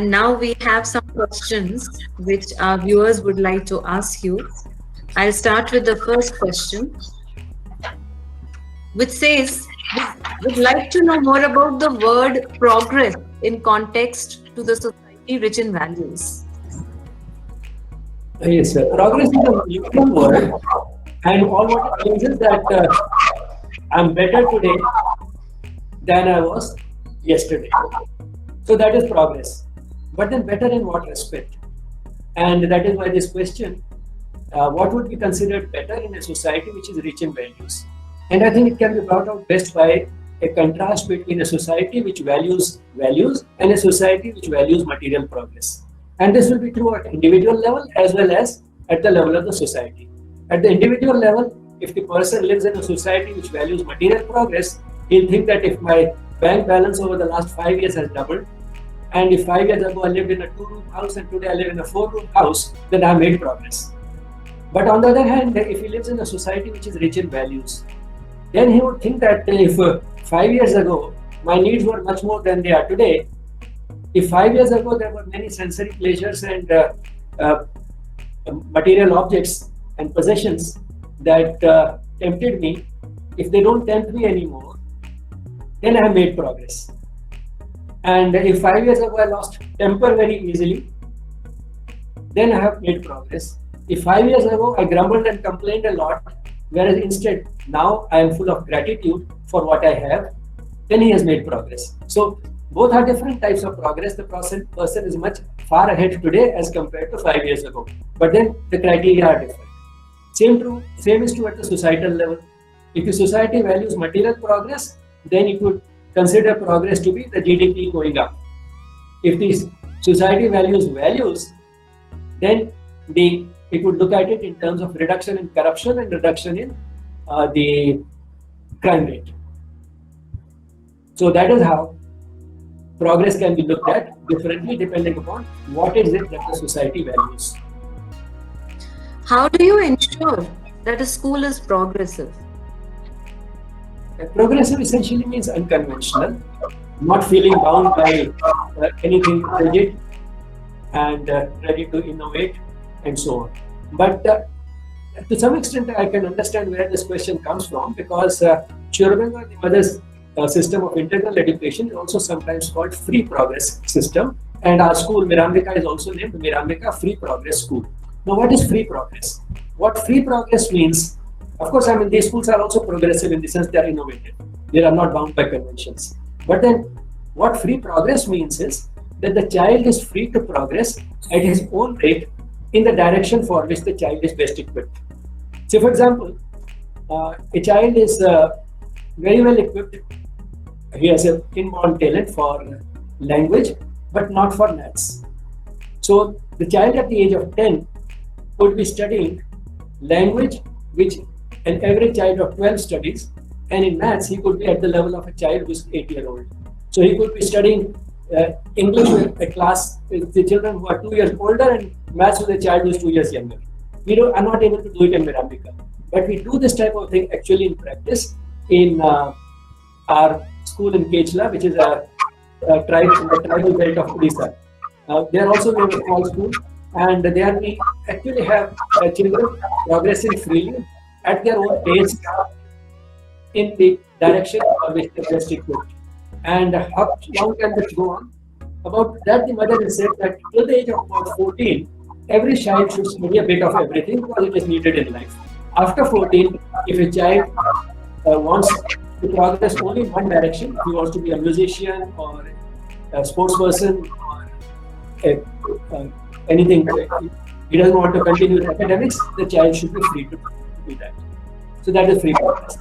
And now we have some questions which our viewers would like to ask you. I'll start with the first question, which says, would like to know more about the word progress in context to the society rich in values. Yes, sir. Progress is a neutral word, and all what it means is that I'm better today than I was yesterday. So that is progress. But then better in what respect? And that is why this question, what would be considered better in a society which is rich in values? And I think it can be brought out best by a contrast between a society which values values and a society which values material progress. And this will be true at individual level as well as at the level of the society. At the individual level, if the person lives in a society which values material progress, he'll think that if my bank balance over the last 5 years has doubled, and if 5 years ago I lived in a 2-room house and today I live in a 4-room house, then I made progress. But on the other hand, if he lives in a society which is rich in values, then he would think that if 5 years ago my needs were much more than they are today, if 5 years ago there were many sensory pleasures and material objects and possessions that tempted me, if they don't tempt me anymore, then I have made progress. And if 5 years ago I lost temper very easily, then I have made progress. If 5 years ago I grumbled and complained a lot, whereas instead now I am full of gratitude for what I have, then he has made progress. So both are different types of progress. The person is much far ahead today as compared to 5 years ago. But then the criteria are different. Same is true at the societal level. If the society values material progress, then it would consider progress to be the GDP going up. If the society values values, then it would look at it in terms of reduction in corruption and reduction in the crime rate. So that is how progress can be looked at differently depending upon what is it that the society values. How do you ensure that a school is progressive? Progressive essentially means unconventional, not feeling bound by anything rigid and ready to innovate and so on. But to some extent, I can understand where this question comes from, because Sri Aurobindo, the mother's system of integral education, is also sometimes called free progress system, and our school Mirambika is also named Mirambika Free Progress School. Now, what is free progress? What free progress means? Of course, I mean, these schools are also progressive in the sense they are innovative. They are not bound by conventions. But then what free progress means is that the child is free to progress at his own rate in the direction for which the child is best equipped. So, for example, a child is very well equipped. He has an inborn talent for language, but not for maths. So, the child at the age of 10 could be studying language, which an average child of 12 studies, and in maths he could be at the level of a child who is 8-year-old. So he could be studying English with a class with the children who are 2 years older and maths with a child who is 2 years younger. We are not able to do it in Mirambika, but we do this type of thing actually in practice in our school in Kechla, which is a tribe in the tribal belt of Odisha. There also we have a small school, and there we actually have children progressing freely at their own pace in the direction for which they are best equipped. And how long can this go on? About that, the mother has said that till the age of about 14, every child should study a bit of everything because it is needed in life. After 14, if a child wants to progress only in one direction, if he wants to be a musician or a sports person or anything, he doesn't want to continue with academics, the child should be free to do that. So that is free progress.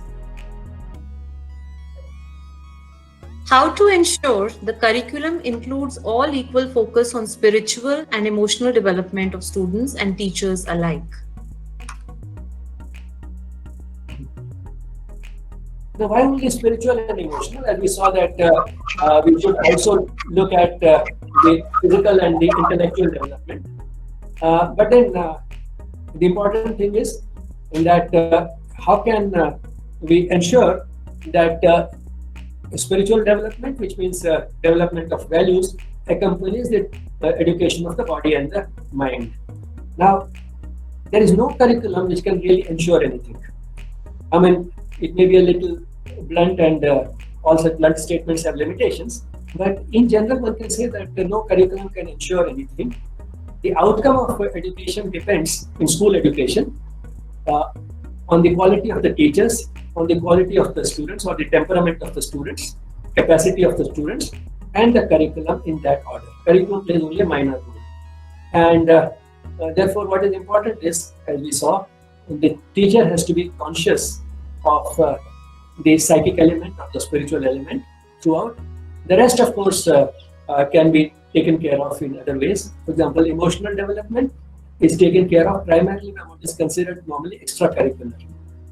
How to ensure the curriculum includes all equal focus on spiritual and emotional development of students and teachers alike? Now, why only spiritual and emotional? As we saw that we should also look at the physical and the intellectual development. But then the important thing is that how can we ensure that spiritual development, which means development of values, accompanies the education of the body and the mind. Now, there is no curriculum which can really ensure anything. I mean, it may be a little blunt, and all such blunt statements have limitations, but in general, one can say that no curriculum can ensure anything. The outcome of education depends, in school education, on the quality of the teachers, on the quality of the students, or the temperament of the students, capacity of the students, and the curriculum in that order. Curriculum plays only a minor role. And therefore, what is important is, as we saw, the teacher has to be conscious of the psychic element, of the spiritual element throughout. The rest, of course, can be taken care of in other ways. For example, emotional development is taken care of primarily by what is considered normally extracurricular.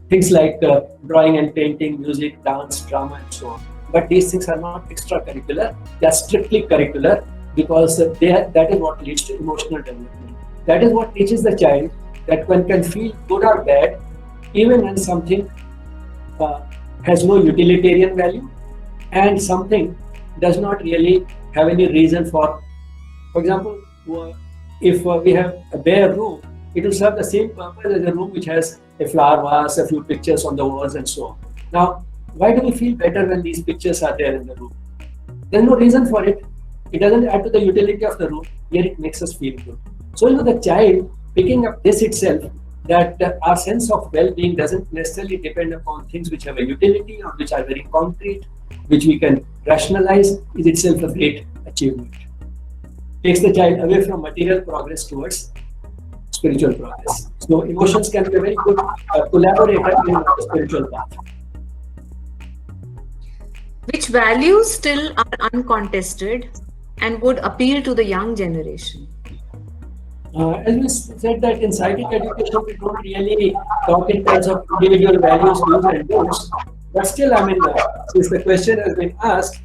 Things like drawing and painting, music, dance, drama, and so on. But these things are not extracurricular, they are strictly curricular, because that is what leads to emotional development. That is what teaches the child that one can feel good or bad even when something has no utilitarian value and something does not really have any reason for example, if we have a bare room, it will serve the same purpose as a room which has a flower vase, a few pictures on the walls, and so on. Now, why do we feel better when these pictures are there in the room? There's no reason for it. It doesn't add to the utility of the room, yet it makes us feel good. So, the child picking up this itself, that our sense of well-being doesn't necessarily depend upon things which have a utility or which are very concrete, which we can rationalize, is itself a great achievement. Takes the child away from material progress towards spiritual progress. So emotions can be a very good collaborator in the spiritual path. Which values still are uncontested and would appeal to the young generation? As we said that in psychic education, we don't really talk in terms of individual values, do's and don'ts. But still, I mean, since the question has been asked,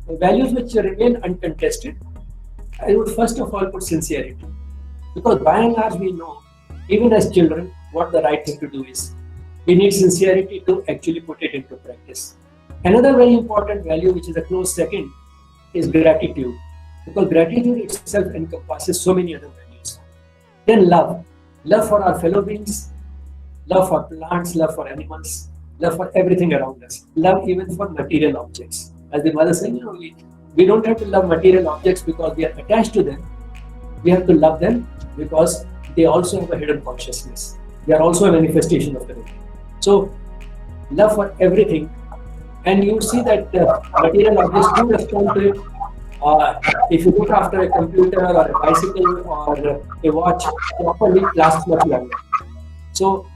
values which remain uncontested, I would first of all put sincerity. Because by and large, we know, even as children, what the right thing to do is. We need sincerity to actually put it into practice. Another very important value, which is a close second, is gratitude. Because gratitude itself encompasses so many other values. Then love. Love for our fellow beings, love for plants, love for animals, love for everything around us. Love even for material objects. As the mother said, we don't have to love material objects because we are attached to them. We have to love them because they also have a hidden consciousness. They are also a manifestation of the divine. So, love for everything. And you see that material objects do respond to it. If you look after a computer or a bicycle or a watch, properly lasts much longer. So,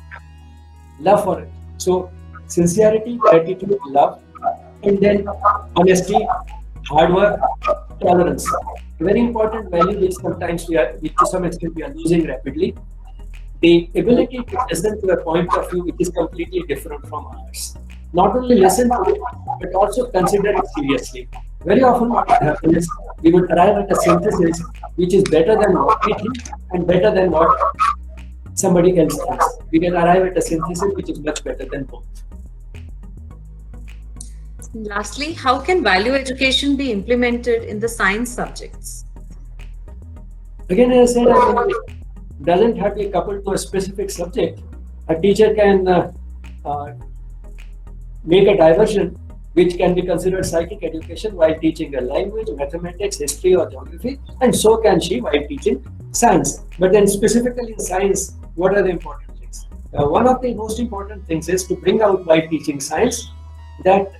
love for it. So, sincerity, gratitude, love, and then honesty, hard work, tolerance. A very important value which sometimes which to some extent we are losing rapidly. The ability to listen to a point of view which is completely different from ours. Not only listen to it, but also consider it seriously. Very often what happens is we would arrive at a synthesis which is better than what we think and better than what somebody else thinks. We can arrive at a synthesis which is much better than both. Lastly, how can value education be implemented in the science subjects? Again, as I said, it doesn't have to be coupled to a specific subject. A teacher can make a diversion which can be considered psychic education while teaching a language, mathematics, history, or geography, and so can she while teaching science. But then specifically in science, what are the important things? One of the most important things is to bring out while teaching science that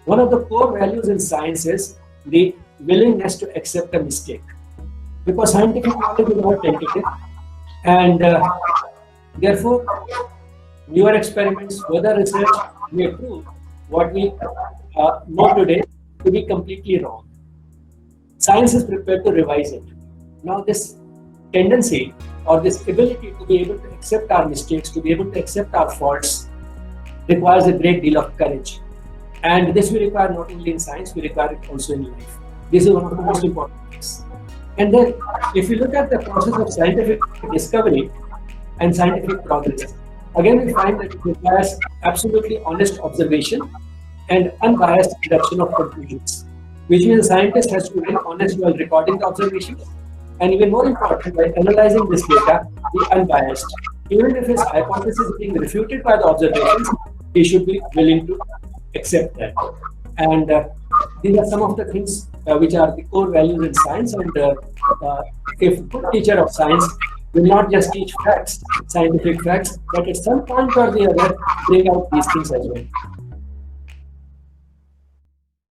one of the core values in science is the willingness to accept a mistake. Because scientific knowledge is not tentative, and therefore, newer experiments, further research may prove what we know today to be completely wrong. Science is prepared to revise it. Now, this tendency or this ability to be able to accept our mistakes, to be able to accept our faults, requires a great deal of courage. And this we require not only in science, we require it also in life. This is one of the most important things. And then, if you look at the process of scientific discovery and scientific progress, again we find that it requires absolutely honest observation and unbiased deduction of conclusions. which means a scientist has to remain honest while recording the observations, and even more important, while analyzing this data, be unbiased. Even if his hypothesis is being refuted by the observations, he should be willing to accept that. And these are some of the things which are the core values in science. And if a good teacher of science will not just teach facts, scientific facts, but at some point or the other, bring out these things as well.